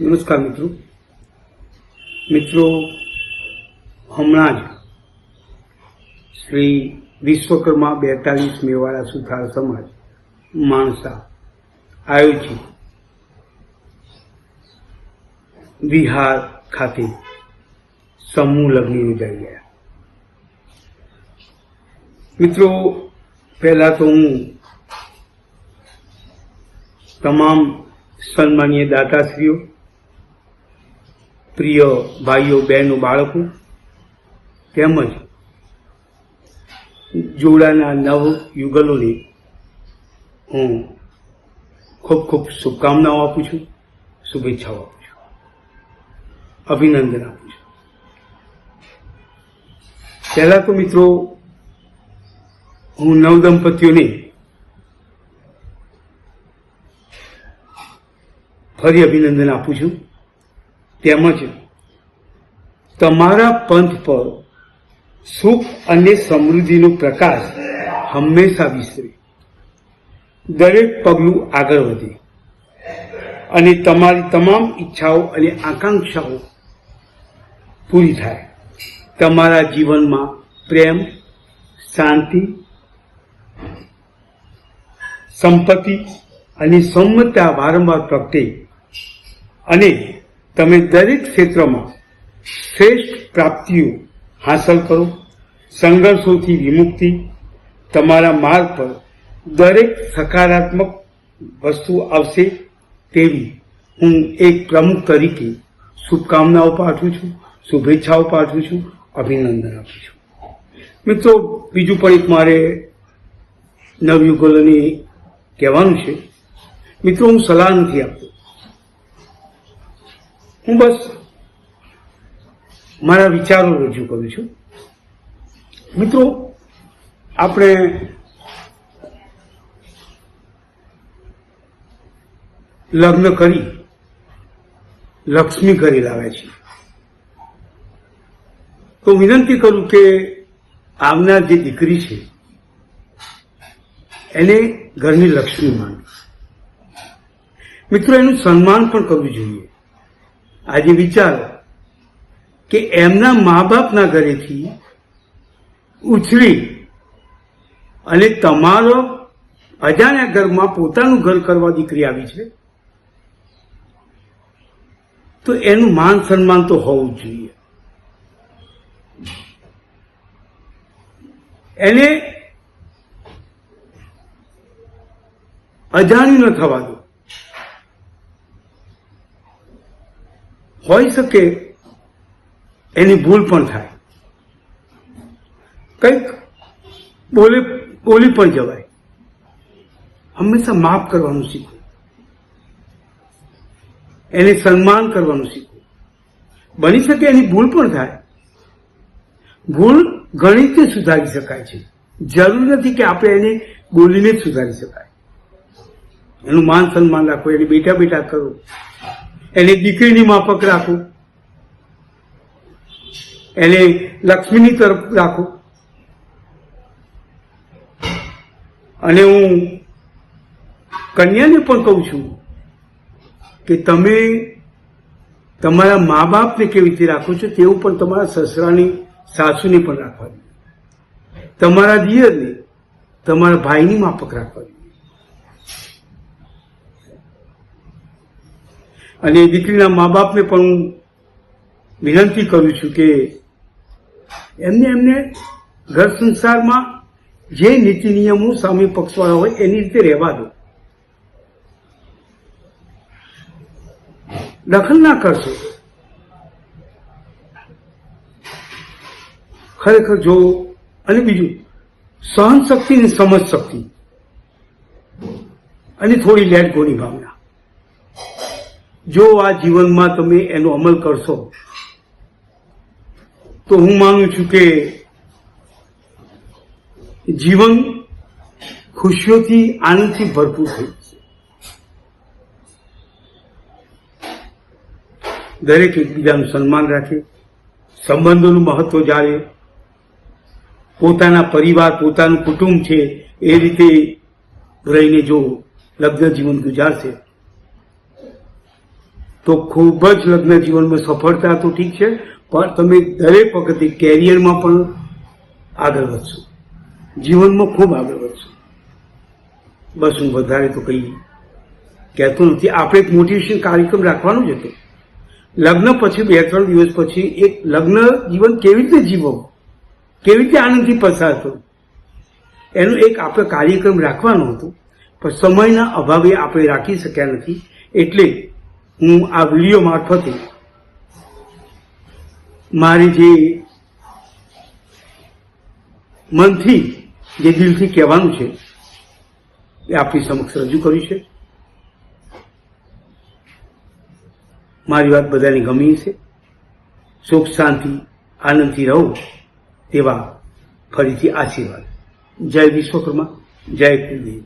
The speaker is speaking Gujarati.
નમસ્કાર મિત્રો હમણાં જ શ્રી વિશ્વકર્મા 42 મેવાડા સુથાર સમાજ માણસા આયોજિત વિહાર ખાતે સમૂહ લગ્ન યોજાઈ ગયા. મિત્રો, પહેલા તો હું તમામ સન્માનીય દાતાશ્રીઓ, પ્રિય ભાઈઓ બહેનો બાળકો તેમજ જોડાના નવ યુગલોને હું ખૂબ ખૂબ શુભકામનાઓ આપું છું, શુભેચ્છાઓ આપું છું, અભિનંદન આપું છું. પહેલા તો મિત્રો હું નવદંપતીઓને ફરી અભિનંદન આપું છું. તેમજ તમારા પંથ પર સુખ અને સમૃદ્ધિનો પ્રકાશ હંમેશા વિસ્તરે, દરેક પગલું આગળ વધે અને તમારી તમામ ઈચ્છાઓ અને આકાંક્ષાઓ પૂરી થાય. તમારા જીવનમાં પ્રેમ, શાંતિ, સંપત્તિ અને સંમતતા વારંવાર પ્રગટે અને તમે દરેક ક્ષેત્રમાં શ્રેષ્ઠ પ્રાપ્તિઓ હાંસલ કરો. સંઘર્ષોથી વિમુક્તિ, તમારા માર્ગ પર દરેક સકારાત્મક વસ્તુ આવશે તેવી હું એક પ્રમુખ તરીકે શુભકામનાઓ પાઠવું છું, શુભેચ્છાઓ પાઠવું છું, અભિનંદન આપું છું. મિત્રો, બીજું પણ એક મારે નવયુગલોને કહેવાનું છે. મિત્રો, હું સલાહ નથી આપતો, હું બસ મારા વિચારો રજૂ કરું છું. મિત્રો, આપણે લગ્ન કરી લક્ષ્મી ઘરે લાવ્યા છીએ, તો વિનંતી કરું કે આવનાર જે દીકરી છે એને ઘરની લક્ષ્મી માનવી. મિત્રો, એનું સન્માન પણ કરવું જોઈએ. આજે વિચારો કે એમના મા બાપના ઘરેથી ઉછળી અને તમારો અજાણ્યા ઘરમાં પોતાનું ઘર કરવા દીકરી આવી છે, તો એનું માન સન્માન તો હોવું જ જોઈએ. એને અજાણ્યું ન થવા દો. હોઈ શકે એની ભૂલ પણ થાય, કંઈક બોલી પણ જવાય. હંમેશા માફ કરવાનું શીખો, એને સન્માન કરવાનું શીખો. બની શકે એની ભૂલ પણ થાય. ભૂલ ઘણી રીતે સુધારી શકાય છે. જરૂર નથી કે આપણે એને બોલીને જ સુધારી શકાય. એનું માન સન્માન રાખો, એને બેઠા બેઠા કરો, એને દીકરીની માફક રાખો, એને લક્ષ્મીની તરફ રાખો. અને હું કન્યાને પણ કહું છું કે તમે તમારા મા બાપને કેવી રીતે રાખો છો તેવું પણ તમારા સસરાની સાસુને પણ રાખવાની, તમારા દિયરને, તમારા ભાઈની માફક રાખવાની. અને દીકરીના મા બાપને પણ હું વિનંતી કરું છું કે એમને ઘર સંસારમાં જે નીતિ નિયમો સામે પક્ષવાળા હોય એની રીતે રહેવા દો. દખલ ના કરશો. ખરેખર જો, અને બીજું સહન શક્તિ ને સમજ શક્તિ અને થોડી લેટ ગોની ભાવના, જો આ જીવનમાં તમે એનો અમલ કરશો તો હું માનું છું કે જીવન ખુશીઓથી, આનંદથી ભરપૂર થઈ જશે. દરેક એકબીજાનું સન્માન રાખે, સંબંધોનું મહત્વ જાણે, પોતાના પરિવાર, પોતાનું કુટુંબ છે એ રીતે રહીને જો લગ્ન જીવન ગુજારશે તો ખૂબ જ લગ્ન જીવનમાં સફળતા તો ઠીક છે, પણ તમે દરેક વખતે કેરિયરમાં પણ આગળ વધશો, જીવનમાં ખૂબ આગળ વધશો. બસ હું વધારે તો કંઈ કહેતો નથી. આપણે એક મોટિવેશન કાર્યક્રમ રાખવાનો જ હતો. લગ્ન પછી 2-3 દિવસ પછી એક લગ્ન જીવન કેવી રીતે જીવવું, કેવી રીતે આનંદથી પસાર થવું, એનો એક આપણે કાર્યક્રમ રાખવાનો હતો, પણ સમયના અભાવે આપણે રાખી શક્યા નથી. એટલે હું આ વિડીયો મારફતે મારી જે મનથી જે દિલથી કહેવાનું છે એ આપની સમક્ષ રજૂ કર્યું છે. મારી વાત બધાને ગમી છે. સુખ શાંતિ આનંદથી રહો તેવા ફરીથી આશીર્વાદ. જય વિશ્વકર્મા, જય કુલદેવ.